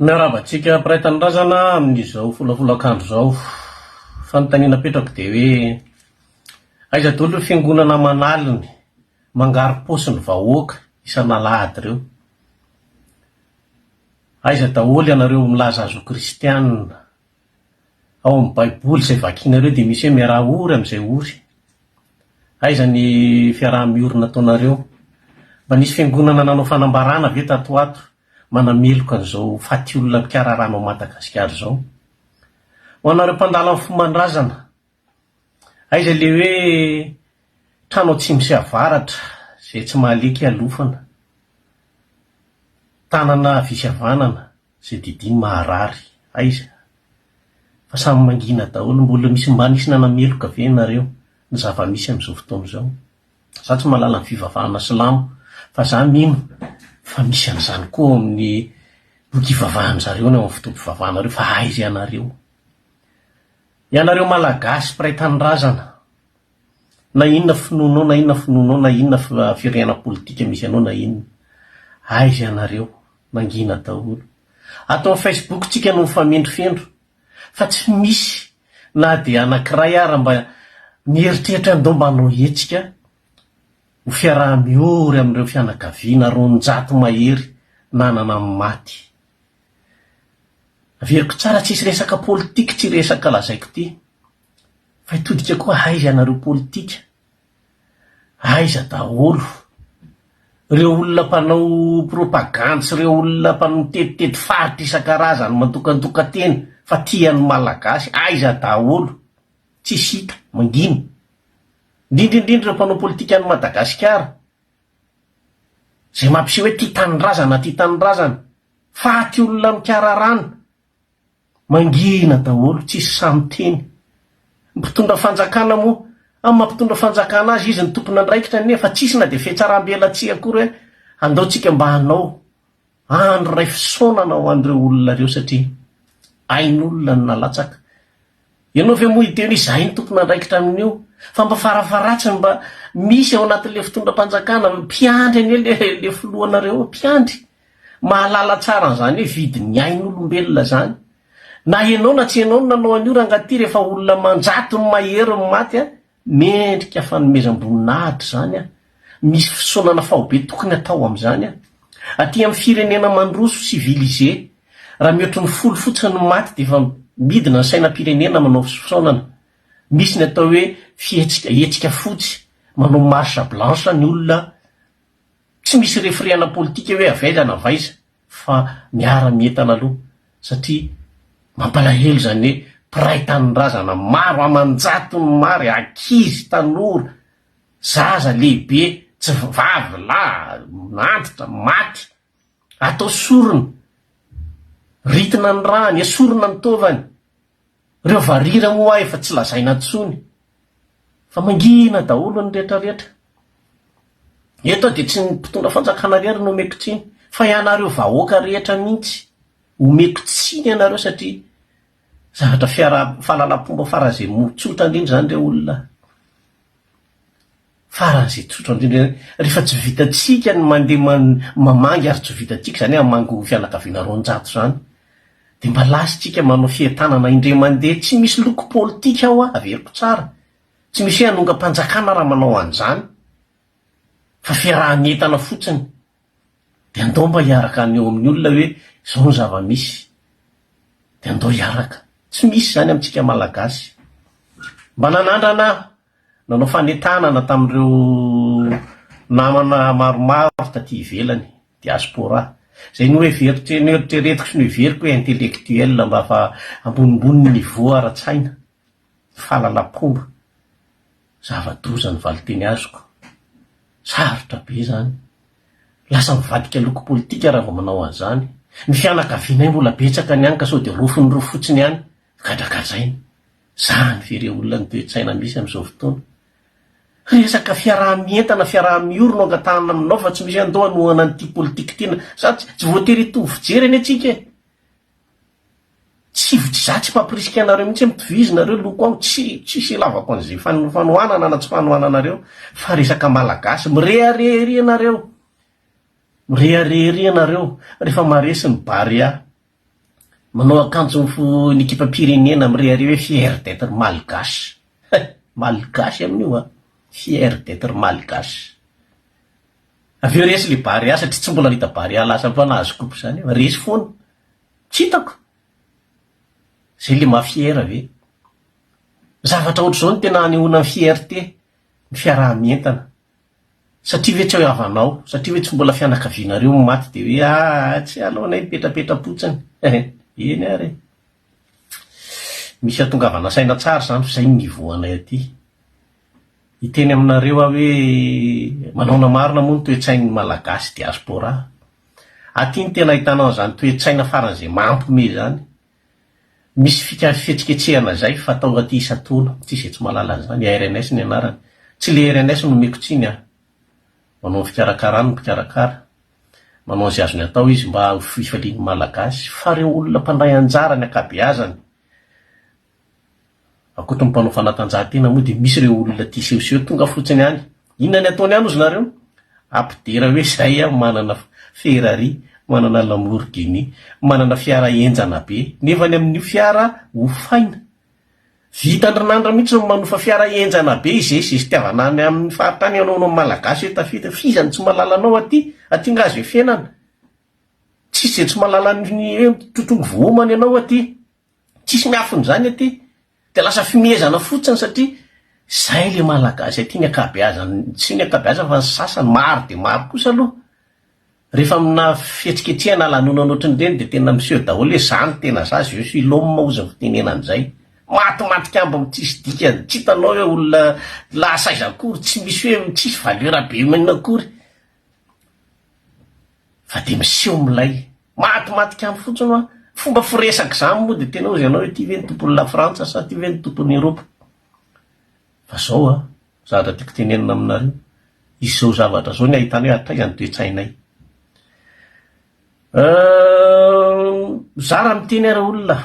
Miarabantsika mpiray tanindrazana amin'izao folafolakandro zao. Fanontaniana petrako dia hoe aiza daholo ireo fiangonana manaliny mangary paosiny vahoaka isan'alahady ireo? Aiza daholo ianareo milaza azo kristianina? Ao amin'ny baiboly izay vakianareo dia misy hoe miarah ory amin'izay ory. Aiza ny fiaraha-miorina ataonareo? Mba nisy fiangonana nanao fanambarana ve tatoato manameloka an'izao faty olona mikararana ao Madagasikara zao? Ho anareo mpandala amin'ny fomban-drazana, aiza le hoe trano atsimo sy avaratra izay tsy mahaleky alofana, tanana visy havanana izay didiny maharary, aiza? Fa samy mangina daholo. Mbola misy mba nisy nanameloka ve nareo ny zava-misy amin'izao fotoana izao? Za tsy mahalala ny fivavahana silamo, fa za mino fa misy an'izany koa amin'ny boky ivavahan'zareo ny amin'ny fotoam-pivavahanareo. Fa aiza ianareo? Ianareo malagasy mpiray tanindrazana, na inona finoanao, na inona finoanao, na inona firenena politika misy anao, na inona, aiza ianareo? Mangina daholo. Ato amin'ny Facebook tsika no mifamendrifendro, fa tsy misy na dia anankiray ara mba mieritreritra andao mba hanao hetsika ho fiaraha-miory amin'ireo fianakaviana roanjato mahery nanana amin'ny maty. Averiko tsara tsisy resaka politika, tsy resaka lazaiko ty, fa hitodika koa aiza ianareo politika? Aiza daholo ireo olona mpanao propaganda sy ireo olona mpanao tetitety faritra isan-karazany mandokandoka-teny fa tian'ny malagasy? Aiza daholo? Tsisy hita, mangina. Indrindrindrindra ireo mpanao politika any Madagasikara izay mampiseho hoe tia tanindrazana, faty olona mikararana, mangina daholo, tsisy samy teny. Mpitondra fanjakana moa, amin'ny mampitondra fanjakana azy izy ny tompona andraikitra, nefa tsisy na dia fihetsaram-belatsia akory hoe andaotsika mba hanao andro ray fisaonana ho an'ireo olona ireo, satria ain'olona ny nalatsaka. Ianao ve moa iteny izay ny tompona andraikitra amin'io? Fa mba farafaratsiny mba misy ao anatin'le fitondram-panjakana mpiandry anie le filohanareo, mpiandry mahalala tsara n'izany hoe vidin'ny ain'olombelona zany. Na ianao na tsy ianao no nanao an'io rangaty, rehefa olona manjato ny mahery ny maty, mendrika fanomezam-boninahitra zany, misy fisaonana fahobe tokony atao amin'izany. Aty amin'ny firenena mandroso civilisé, raha mihoatry ny folo fotsiny ny maty dia efa midina ny sainam-pirenena manao fisaonana. Misy ny atao hoe hetsika fotsy, manao marche blanche ny olona, tsy misy refriana politika hoe avaiza na avaiza, fa miara-mientana aloha, satria mampalahelo zany hoe mpiray tanindrazana maro, amanjato ny maro, ankizy, tanora, zaza, lehibe, tsy vavy, lahy, antitra, maty, atao sorona, ritina ny rany, esorina ny tovany. Ireo varira moa efa tsy lazaina intsony, fa mangina daholo ny rehetrarehetra. Eto dia tsy ny mpitondra fanjakana rery no omeko tsiny, fa ianareo vahoaka rehetra mihitsy omeko tsiny ianareo, satria zavatra fahalalam-pomba faran'izay tsotra indrindra zany ireo olona, faran'izay tsotra indrindra. Rehefa tsy vitatsika ny mandeha mamangy ary tsy vitatsika zany hamango fianakaviana roanjato zany, dia mba lasitsika manao fientanana indray mandeha, tsy misy loko politika ao averiko tsara, tsy misy hoe hanonga-panjakana raha manao an'izany, fa fiaraha-mientana fotsiny. Dia andao mba hiaraka ny eo amin'ny olona hoe izao ny zava-misy, dia andao hiaraka. Tsy misy zany amintsika malagasy. Mba nanandrana, nanao fanentanana tamin'ireo namana maromaro taty ivelany, diaspora, izay ny hoe eritreretiko sy ny everiko hoe intellectuel, mba fa ambonimbony ny niveau ara-tsaina, fahalalam-pomba, zava-doza ny valiteny azoko. Sarotra be zany, lasa mivadika loko politika raha vao manao an'izany. Ny fianakavianay mbola betsaka ny any ka sao dia rofony ro fotsiny any, gadragadrainy. Zany ve ireo olona ny toe-tsaina misy amin'izao fotoana? Resaka fiaraha-mientana, fiaraha-mioro no angatahana aminao, fa tsy misy andao hanohana an'ity politika tiana. Sady tsy voatery hitovy fijery anie tsika, tsy zatsy mpampirisika anareo mihitsy mitovizy nareo loko ao, tsisy lavako an'izay fanohanana na tsy fanohananareo, fa resaka malagasy mireharehery ianareo, rehefa maresy ny baria manao akanjo ny ekipam-pirenena mirehare hoe fier d'être malgache. Malgache amin'io a, fier d'être malgache. Aveo resy le barea satria tsy mbola nita barea lasa fa nahazo kopy zany, resy foana. Tsy hitako. Zay le mafiera ve? Zavatra ohatr'izao no tena anehoana ny fierté, ny fiarahamientana. Satria hoe tsy hoe havanao, satria hoe tsy mbola fianakavianareo maty de hoe tsy alohanay mipetrapetra-potsiny. Eny ary. Misy atongavana saina tsara zany fa zay nivoanay aty. Iteny aminareo aho hoe manaona marina moa ny toe-tsain'ny malagasy diaspora. Aty ny tena ahitana zany toe-tsaina faran'izay mampome zany. Misy fietsiketsehana zay fatao aty Isatono, tsy izay tsy mahalala zany, RNS ny anarany. Tsy le RNS no meko tsiny a. Manao fikarakarana ny mpikarakara. Manao izay azony atao izy mba ho fifalian'ny malagasy. Fa reo olona mpandray anjara ny akabeazany. Akoatra ny mpanao fanatanjahantena moa dia misy ireo olona tia sehoseho tonga fotsiny any. Inona ny ataony any ozy nareo? Ampidera hoe zay manana Ferrari, manana Lamborghini, manana fiara enjana be. Nefany amin'io fiara hofaina. Vitandrinandra mihitsy no manofa fiara enjana be izay sitiavana any amin'ny fahatany ianao malagasy hoe tafita fizany tsy mahalala anao aty ngazy hoe fiainana. Tsisy izay tsy mahalala ny hoe tontolo voamany ianao aty. Tsisy miafon'izany aty. De lasa fimezana fotsiny satria zay le malagasy aty ny akabeazany, tsy ny akabeazany fa ny sasany maro de maro kosa aloha. Rehefa amina fietsiketsehana lanonana ohatran'ireny de tena miseho daholo hoe zany tena zazy je suis l'homme ozy ny fitenenan'izay. Matimatika ambo amin'ny tsisy dikany, tsy hitanao hoe olona lasaiza akory, tsy misy hoe tsisy valera be manina akory. Fa de miseho milay, matimatika ambo fotsiny a. Fomba firesaka zany moa de tena ozy ianao hoe ty ve ny tompon'ny la Frantsa sa ty ve ny tompon'ny Eropa. Fa zao a, zavatra tiako tenenina aminareo, izao zavatra zao ny ahitana hoe hataiza ny toe-tsainay. Zara miteny ary olona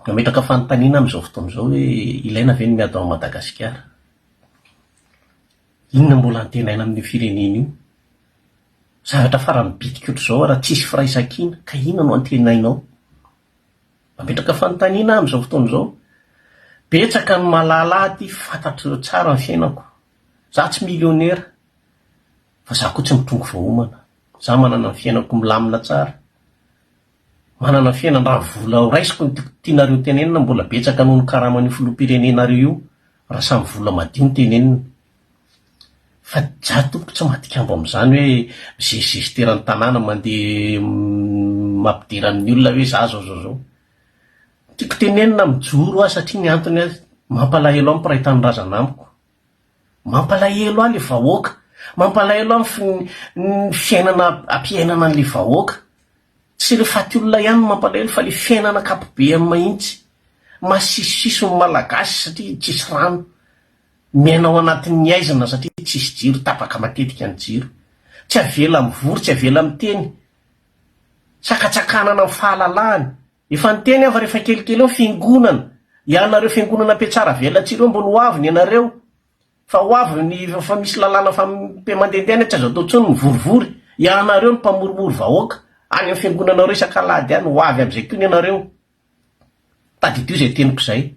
nametraka fanontaniana amin'izao fotoan'izao hoe ilaina ve ny miady ao Madagasikara. Inona mbola antenaina amin'ny firenena io? Zavatra farany bitika ohatr'izao raha tsisy firaisan-kina, ka inona no antenainao? Mametraka fanontaniana amin'izao fotoan'izao. Betsaka ny mahalala ty fantatro tsara ny fiainako. Za tsy milionera, fa za koa tsy mitrongo vahoamana. Za manana ny fiainako milamina tsara. Manana fiainana raha vola raisiko ny tianareo tenenina mbola betsaka noho ny karaman'io filoham-pirenenareo io, raha samy vola madio ny tenenina. Fa za tompoko tsy matikambo amin'izany hoe zezesteran'ny tanàna mandeha mampidera amin'ny olona hoe za zao. Tiako tenenina mijoro aho satria ny antony azy mampalahelo aho mpiray tany razana amiko. Mampalahelo aho le vahoaka. Mampalahelo aho ny fiainana ampiainana an'le vahoaka. Tsy le faty olona ihany no mampalahelo fa le fiainana akapobe mahitsy. Masisisiso ny malagasy satria tsisy rano. Miainao anatin'ny aizana satria tsisy jiro, tapaka matetika ny jiro. Tsy avela mivory, tsy avela miteny. Sakatsakana amin'ny fahalalahany. Efa niteny aho fa rehefa kelikely eo fiangonana. Ianareo fiangonana ampiatsara velantsireo mbony ho avy ny ianareo. Fa ho avy ny fa misy lalàna fa mandendehana tsy azo atao intsony mivorivory. Ianareo ny mpamoromoro vahoaka. Any amin'ny fiangonanareo isan-kalady any ho avy amin'izay koa ny ianareo. Tadidio izay teniko izay.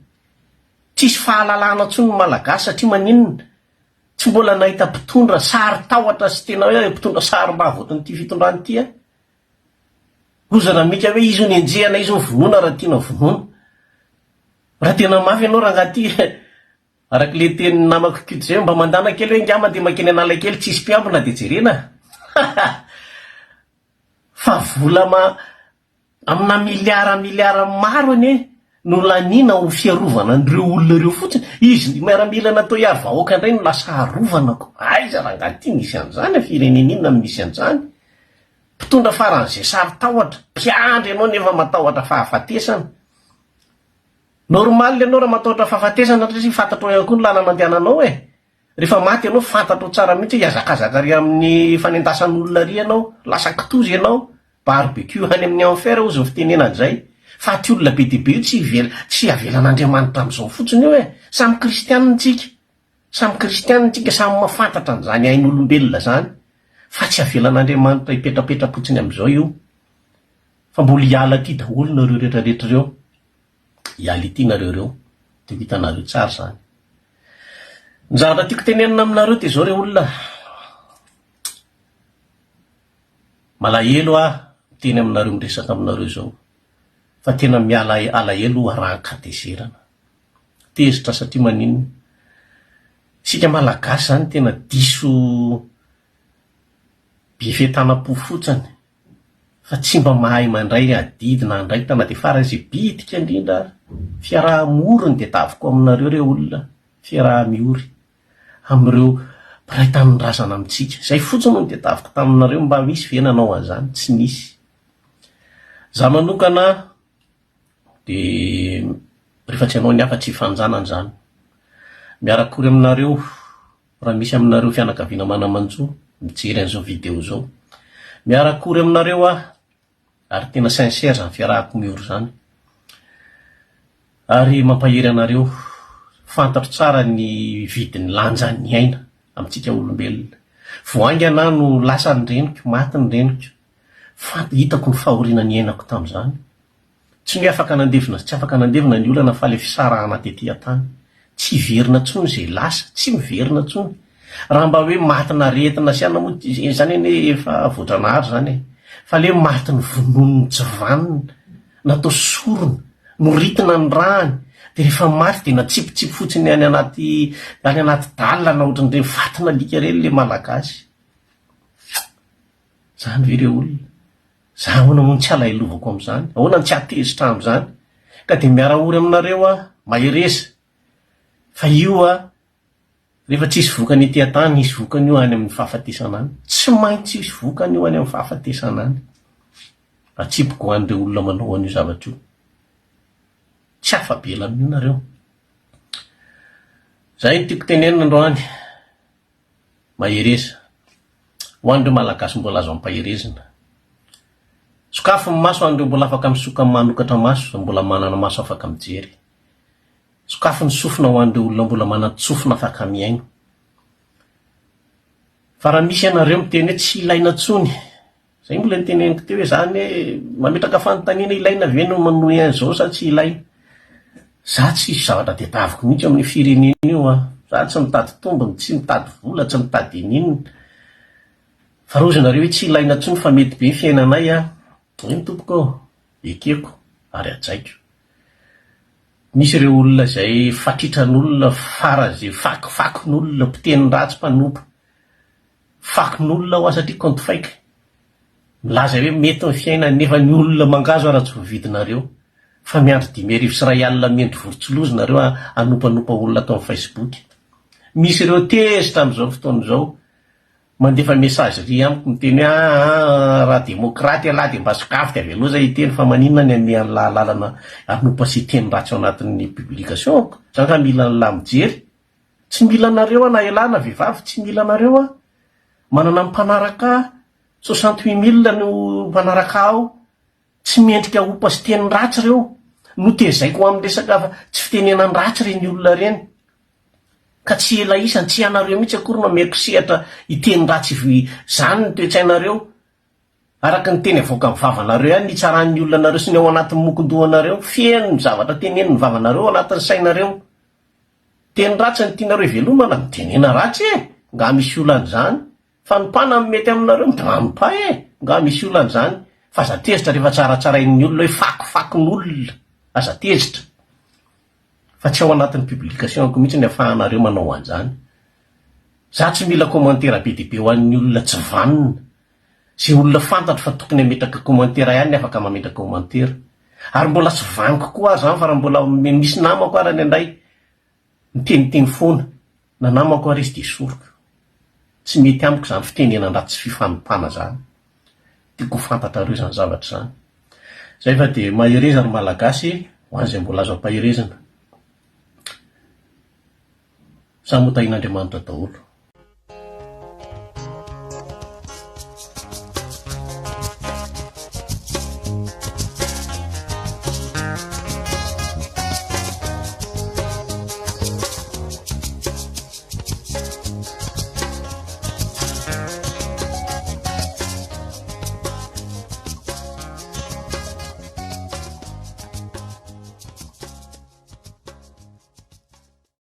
Tsisy fahalalahana intsony ny malagasy satria maninona? Tsy mbola nahita mpitondra sary tahotra sy tena hoe mpitondra sary mba voaton'ity fitondrany ity a. Lozana mika hoe izy ny enjehana, izy ny vonoana raha tiana vonoana. Raha tena mafy ianao raha ngaty araka le teny namako kito zay mba mandana kely hoe ngama de makeny analakely tsisy mpiambina de jerena. Fa vola amina miliara maro ane no lanina ho fiarovana an'ireo olona ireo fotsiny. Izy miaramila natao hiary vahoaka indray no lasa arovanako. Aiza raha ngaty misy an'izany firenenina misy an'izany. Mpitondra faran'izay sary tahotra, mpiandry ianao nefa matahotra fahafatesana. Normal ianao raha matahotra fahafatesana satria fantatro ihany koa ny lalana andehananao e. Rehefa maty ianao fantatro tsara mihitsy hiazakazaka ry amin'ny fanendasan'olona ry ianao, lasa kitozy ianao, barbecue any amin'ny enfer ozy ny fitenenan'izay. Fa ty olona be dia be io tsy avelan'Andriamanitra amin'izao fotsiny io e. Samy kristianina tsika. Samy kristianina tsika, samy mahafantatra an'izany ain'olombelona zany. Fa tsy avelan'Andriamanitra hipetrapetra-potsiny amin'izao io. Fa fa mbola hiala ty daholo nareo rehetrarehetra reo, hiala ity nareo reo de hitanareo tsara zany. Ny zavatra tiako tenenina aminareo ty zao re olona, malahelo teny aminareo miresaka aminareo zao, fa tena miala alahelo arahan-katezerana tezitra satria maninona, sika malagasy zany tena diso befetanam-po fotsiny, fa tsy mba mahay mandray adidina andraikitra na de farany izay bitika indrindra fiaraha-morony de taviko aminareo re olona, fiaraha-miory amin'ireo mpiray tanin-drazana amitsika, zay fotsiny no de taviko taminareo. Mba misy ve nanao an'izany? Tsy nisy. Za manokana de rehefa tsy hanao ny hafa tsy hifanjanana zany, miarakory aminareo raha misy aminareo fianakaviana manamanjo mijery an'izao video zao, miarakory aminareo ary tena sincère zany fiarahako miory zany, ary mampahery anareo fantatro tsara ny vidin'ny lanja ny aina amintsika olombelona. Voaingana no lasa ny reniko, maty ny reniko, fa hitako ny fahoriana ny ainako tamin'izany. Tsy ny afaka nandevina, tsy afaka nandevina ny olana fa le fisarahana tetỳ tany, tsy verina tsony zay lasa, tsy miverina tsony. Raha mba hoe maty naretina sy ana moa zany ene efa voatranahary zany, fa le maty ny vonono tsy vanina, natao sorona, noritina ny rany, de rehefa maty de natsipitsipy fotsiny any anaty dalana ohatran'ireny fatina lika reny le malagasy. Zany ve re olona, za ahoana moa tsy alahilovako am'izany, ahoana tsy atezitra am'izany, ka de miarahory aminareo mahereza fa io rehefa tsisy vokany etỳ tany, nisy vokany io any amin'ny fahafatesana any, tsy maintsy isy vokany io any amin'ny fahafatesana any. Atsipoko ho an'ireo olona manao an'io zavatra io, tsy afabela amin'io nareo. Zay ny tiako tenenina androany, mahereza ho an'ireo malagasy mbola azo ampaherezana. Sokafo ny maso an'ireo mbola afaka misoka manokatra maso, mbola manana maso afaka mijery. Sokafo ny sofina ho an'ireo olona mbola manana-tsofina afaka miaino. Fa raha misy ianareo miteny hoe tsy ilaina tsony, zay mbola niteneniko teo hoe zany hoe mametraka fanontaniana ilaina ve no manohy an'izao sa tsy ilaina. Za tsy isy zavatra tadiaviko mihitsy amin'ny firenena io za tsy mitady tombony, tsy mitady vola, tsy mitady inonina. Fa rozy nareo hoe tsy ilaina tsony fa mety be fiainanay iny tompoko, ekeko ary ajaiko. Misy ireo olona zay fatritran'olona farazay fakin'olona, mpiteny ratsy mpanompo, fakin'olona ho asa triko konto faika, milaza hoe mety ny fiainany nefa ny olona mangazo ara tsy voavidinareo, fa miandry 5,000 sy 2 alina mendry vorontsilozy nareo anompanopa olona atao amin'ny Facebook. Misy ireo tezitra amin'izao fotoan'izao mandefa message ry amiko miteny hoe raha demokraty alahy de mba sokafo de aveloza hiteny, fa maninona ny any lalana anopa sy teny ratsy ao anatin'ny publication. Zany ka mila nylahy mijery, tsy mila nareo na elana vehivavy, tsy mila nareo manana mpanaraka 68,000 no mpanaraka ao, tsy miendrika opa sy teny ratsy reo, no tezaiko amin'ny resaka tsy fitenenan ratsy reny olona reny, ka tsy ela isany tsy ianareo mihitsy akory nomeko sehatra hiteny ratsy zany ny toetsainareo, araka ny teny avoaka amin'ny vavanareo any nitsaran'ny olona nareo sy ny ao anatin'ny mokondohanareo, fieno ny zavatra teneniny vavanareo ao anatin'ny sainareo. Teny ratsy ny tianareo velomana, mitenena ratsy nga misy olan'izany, fa ny mpana mety aminareo midranompa nga misy olan'izany, fa aza tezitra rehefa tsaratsarain'ny olona hoe fakifakin'olona, aza tezitra. Fa tsy ao anatin'ny publication ko mihitsy ny afahanareo manao an'izany. Za tsy mila komantera be dia be ho an'ny olona tsy vanina, sy olona fantatro fa tokony hametraka komantera ihany afaka mametraka komantera. Ary mbola tsy vaniko koa zany, fa raha mbola misy namako ara ny andray miteniteny foana, na namako ary izy de soroko. Tsy mety amiko zany fitenenan-dratsy sy fifanompana zany. Tiako fantatra reo zany zavatra zany. Zay fa de mahereza ny malagasy ho an'izay mbola azo ampaherezana. Sa moa tahin'Andriamanitra daholo.